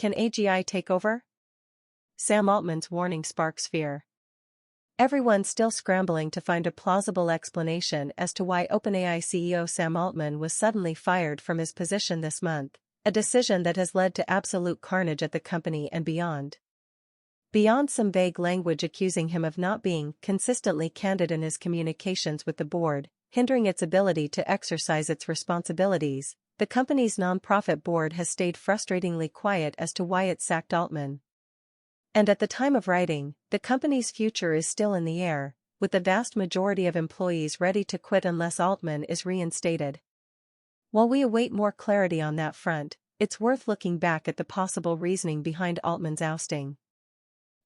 Can AGI take over? Sam Altman's warning sparks fear. Everyone's still scrambling to find a plausible explanation as to why OpenAI CEO Sam Altman was suddenly fired from his position this month, a decision that has led to absolute carnage at the company and beyond. Beyond some vague language accusing him of not being consistently candid in his communications with the board, hindering its ability to exercise its responsibilities, the company's nonprofit board has stayed frustratingly quiet as to why it sacked Altman. And at the time of writing, the company's future is still in the air, with the vast majority of employees ready to quit unless Altman is reinstated. While we await more clarity on that front, it's worth looking back at the possible reasoning behind Altman's ousting.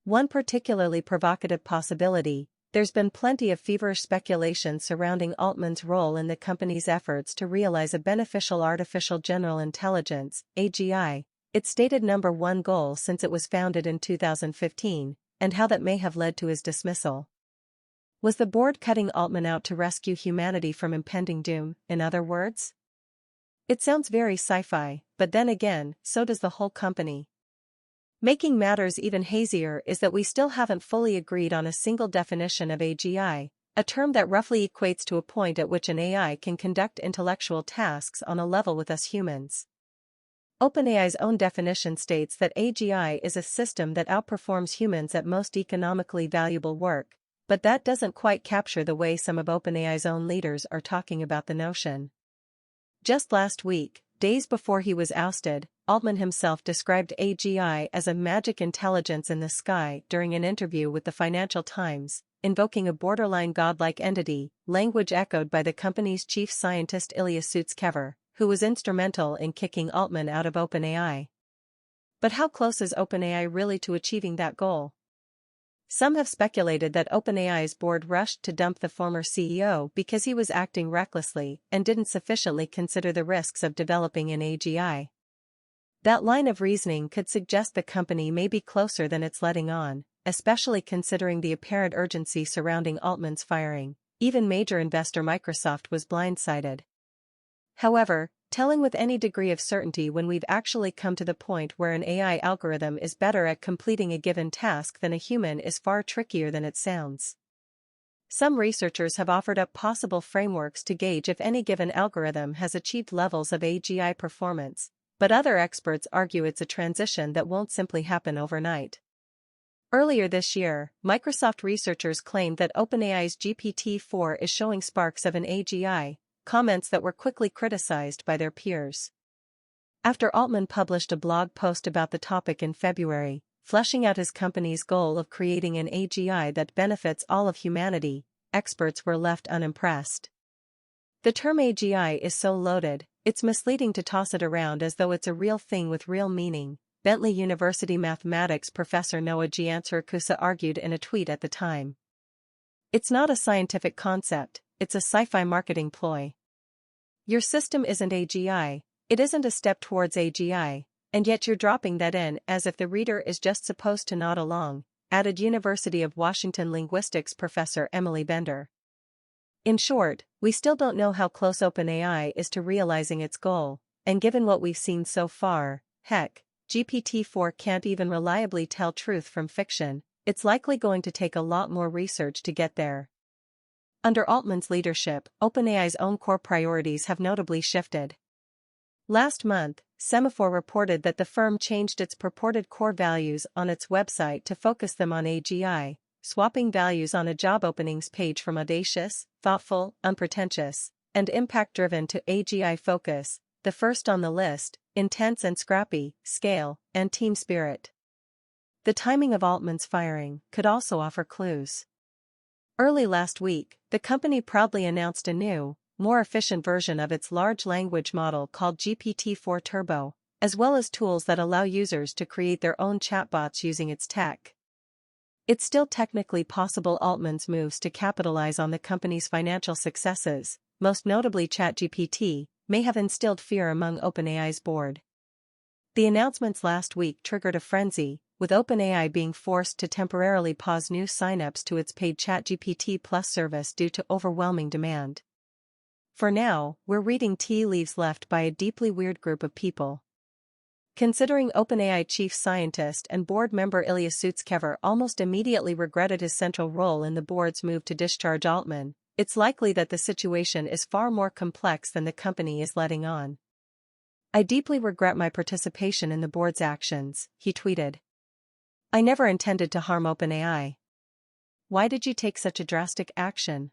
One particularly provocative possibility: there's been plenty of feverish speculation surrounding Altman's role in the company's efforts to realize a beneficial artificial general intelligence, AGI, its stated number one goal since it was founded in 2015, and how that may have led to his dismissal. Was the board cutting Altman out to rescue humanity from impending doom, in other words? It sounds very sci-fi, but then again, so does the whole company. Making matters even hazier is that we still haven't fully agreed on a single definition of AGI, a term that roughly equates to a point at which an AI can conduct intellectual tasks on a level with us humans. OpenAI's own definition states that AGI is a system that outperforms humans at most economically valuable work, but that doesn't quite capture the way some of OpenAI's own leaders are talking about the notion. Just last week, days before he was ousted, Altman himself described AGI as a magic intelligence in the sky during an interview with the Financial Times, invoking a borderline godlike entity, language echoed by the company's chief scientist Ilya Sutskever, who was instrumental in kicking Altman out of OpenAI. But how close is OpenAI really to achieving that goal? Some have speculated that OpenAI's board rushed to dump the former CEO because he was acting recklessly and didn't sufficiently consider the risks of developing an AGI. That line of reasoning could suggest the company may be closer than it's letting on, especially considering the apparent urgency surrounding Altman's firing. Even major investor Microsoft was blindsided. However, telling with any degree of certainty when we've actually come to the point where an AI algorithm is better at completing a given task than a human is far trickier than it sounds. Some researchers have offered up possible frameworks to gauge if any given algorithm has achieved levels of AGI performance, but other experts argue it's a transition that won't simply happen overnight. Earlier this year, Microsoft researchers claimed that OpenAI's GPT-4 is showing sparks of an AGI, comments that were quickly criticized by their peers. After Altman published a blog post about the topic in February, fleshing out his company's goal of creating an AGI that benefits all of humanity, experts were left unimpressed. The term AGI is so loaded, it's misleading to toss it around as though it's a real thing with real meaning, Bentley University mathematics professor Noah Giansurakusa argued in a tweet at the time. It's not a scientific concept, it's a sci-fi marketing ploy. Your system isn't AGI, it isn't a step towards AGI, and yet you're dropping that in as if the reader is just supposed to nod along, added University of Washington linguistics professor Emily Bender. In short, we still don't know how close OpenAI is to realizing its goal, and given what we've seen so far, heck, GPT-4 can't even reliably tell truth from fiction, it's likely going to take a lot more research to get there. Under Altman's leadership, OpenAI's own core priorities have notably shifted. Last month, Semaphore reported that the firm changed its purported core values on its website to focus them on AGI, swapping values on a job openings page from audacious, thoughtful, unpretentious, and impact-driven to AGI focus, the first on the list, intense and scrappy, scale, and team spirit. The timing of Altman's firing could also offer clues. Early last week, the company proudly announced a new, more efficient version of its large language model called GPT-4 Turbo, as well as tools that allow users to create their own chatbots using its tech. It's still technically possible Altman's moves to capitalize on the company's financial successes, most notably ChatGPT, may have instilled fear among OpenAI's board. The announcements last week triggered a frenzy, with OpenAI being forced to temporarily pause new signups to its paid ChatGPT Plus service due to overwhelming demand. For now, we're reading tea leaves left by a deeply weird group of people. Considering OpenAI chief scientist and board member Ilya Sutskever almost immediately regretted his central role in the board's move to discharge Altman, it's likely that the situation is far more complex than the company is letting on. "I deeply regret my participation in the board's actions," he tweeted. "I never intended to harm OpenAI. Why did you take such a drastic action?"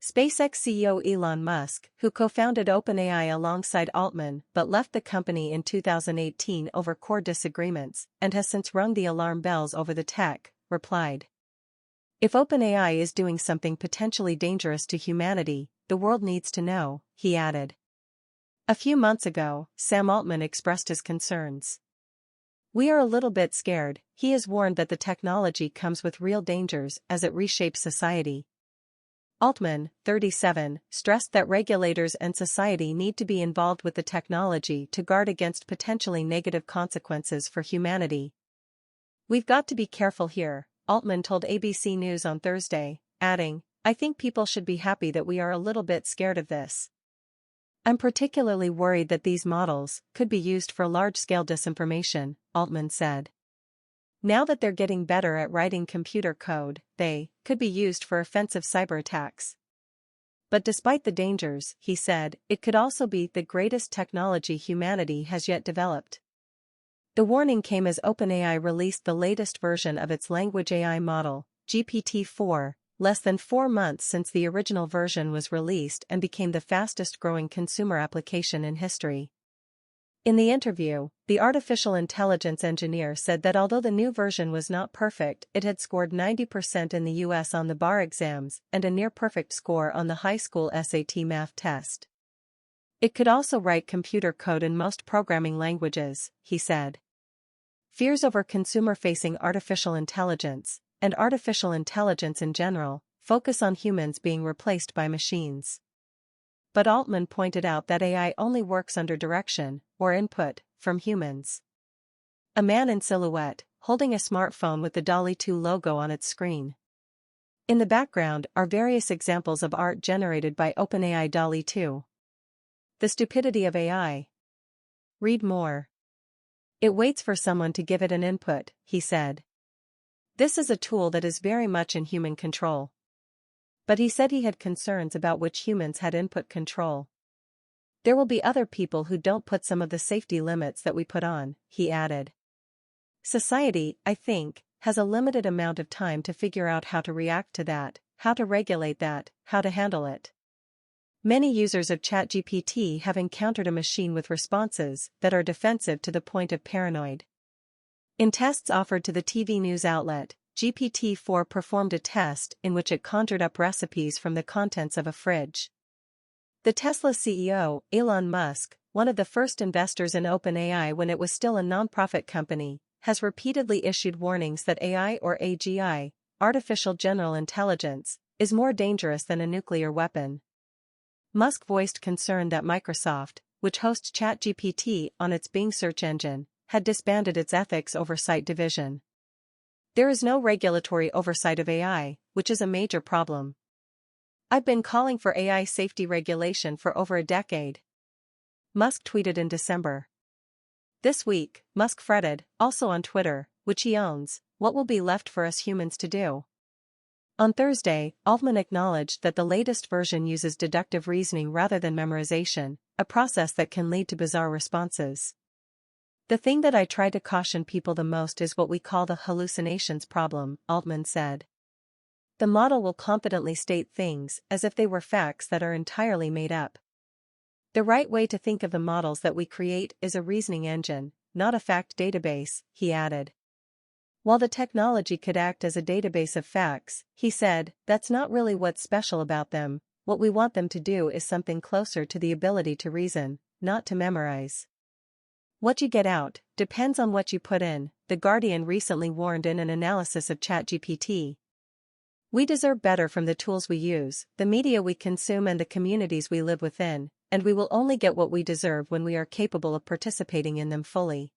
SpaceX CEO Elon Musk, who co-founded OpenAI alongside Altman but left the company in 2018 over core disagreements and has since rung the alarm bells over the tech, replied, "If OpenAI is doing something potentially dangerous to humanity, the world needs to know," he added. A few months ago, Sam Altman expressed his concerns. "We are a little bit scared," he has warned that the technology comes with real dangers as it reshapes society. Altman, 37, stressed that regulators and society need to be involved with the technology to guard against potentially negative consequences for humanity. "We've got to be careful here," Altman told ABC News on Thursday, adding, "I think people should be happy that we are a little bit scared of this. I'm particularly worried that these models could be used for large-scale disinformation," Altman said. "Now that they're getting better at writing computer code, they could be used for offensive cyber attacks. But despite the dangers," he said, "it could also be the greatest technology humanity has yet developed." The warning came as OpenAI released the latest version of its language AI model, GPT-4, less than 4 months since the original version was released and became the fastest-growing consumer application in history. In the interview, the artificial intelligence engineer said that although the new version was not perfect, it had scored 90% in the US on the bar exams and a near-perfect score on the high school SAT math test. "It could also write computer code in most programming languages," he said. Fears over consumer-facing artificial intelligence, and artificial intelligence in general, focus on humans being replaced by machines. But Altman pointed out that AI only works under direction, or input, from humans. A man in silhouette, holding a smartphone with the DALL-E 2 logo on its screen. In the background are various examples of art generated by OpenAI DALL-E 2. The stupidity of AI. Read more. "It waits for someone to give it an input," he said. "This is a tool that is very much in human control." But he said he had concerns about which humans had input control. "There will be other people who don't put some of the safety limits that we put on," he added. "Society, I think, has a limited amount of time to figure out how to react to that, how to regulate that, how to handle it." Many users of ChatGPT have encountered a machine with responses that are defensive to the point of paranoid. In tests offered to the TV news outlet, GPT-4 performed a test in which it conjured up recipes from the contents of a fridge. The Tesla CEO, Elon Musk, one of the first investors in OpenAI when it was still a nonprofit company, has repeatedly issued warnings that AI or AGI, artificial general intelligence, is more dangerous than a nuclear weapon. Musk voiced concern that Microsoft, which hosts ChatGPT on its Bing search engine, had disbanded its ethics oversight division. "There is no regulatory oversight of AI, which is a major problem. I've been calling for AI safety regulation for over a decade," Musk tweeted in December. This week, Musk fretted, also on Twitter, which he owns, "What will be left for us humans to do?" On Thursday, Altman acknowledged that the latest version uses deductive reasoning rather than memorization, a process that can lead to bizarre responses. "The thing that I try to caution people the most is what we call the hallucinations problem," Altman said. "The model will confidently state things as if they were facts that are entirely made up. The right way to think of the models that we create is a reasoning engine, not a fact database," he added. While the technology could act as a database of facts, he said, "That's not really what's special about them. What we want them to do is something closer to the ability to reason, not to memorize." "What you get out depends on what you put in," The Guardian recently warned in an analysis of ChatGPT. "We deserve better from the tools we use, the media we consume and the communities we live within, and we will only get what we deserve when we are capable of participating in them fully."